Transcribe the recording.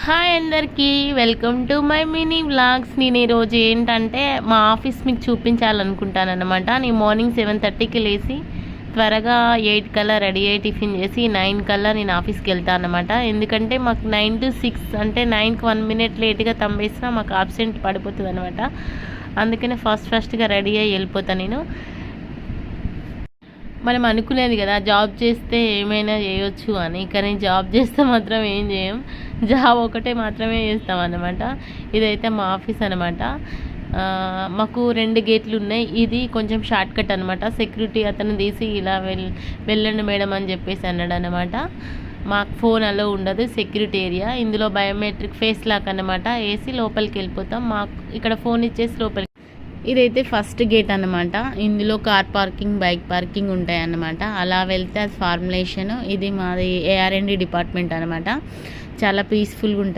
Hi అందరికీ, welcome to my mini vlogs. నేను ఈరోజు ఏంటంటే మా ఆఫీస్ మీకు చూపించాలనుకుంటాను అనమాట. నేను మార్నింగ్ 7:30కి లేచి త్వరగా 8 కల్లా రెడీ అయ్యి టిఫిన్ చేసి 9 కల్లా నేను ఆఫీస్కి వెళ్తాను అనమాట. ఎందుకంటే మాకు 9 to 6 అంటే 9కి 1 minute లేట్గా తంబేసినా మాకు ఆబ్సెంట్ పడిపోతుంది అనమాట. అందుకనే ఫస్ట్గా రెడీ అయ్యి వెళ్ళిపోతాను నేను. మనం అనుకునేది కదా జాబ్ చేస్తే ఏమైనా చేయొచ్చు అని, కానీ జాబ్ చేస్తే మాత్రం ఏం చేయం. జాబ్ ఒకటే మాత్రమే చేస్తాం అన్నమాట. ఇదైతే మా ఆఫీస్ అనమాట. మాకు 2 గేట్లు ఉన్నాయి. ఇది కొంచెం షార్ట్ కట్ అనమాట. సెక్యూరిటీ అతను తీసి ఇలా వెళ్ళండి మేడం అని చెప్పేసి అన్నాడు అనమాట. మాకు ఫోన్ అలో ఉండదు, సెక్యూరిటీ ఏరియా. ఇందులో బయోమెట్రిక్ ఫేస్ లాక్ అనమాట వేసి లోపలికి వెళ్ళిపోతాం. మాకు ఇక్కడ ఫోన్ ఇచ్చేసి లోపలికి. ఇదైతే ఫస్ట్ గేట్ అనమాట. ఇందులో కార్ పార్కింగ్, బైక్ పార్కింగ్ ఉంటాయి అన్నమాట. అలా వెళ్తే అది ఫార్ములేషన్. ఇది మాది AR&D డిపార్ట్మెంట్ అనమాట. చాలా పీస్ఫుల్గా ఉంటుంది.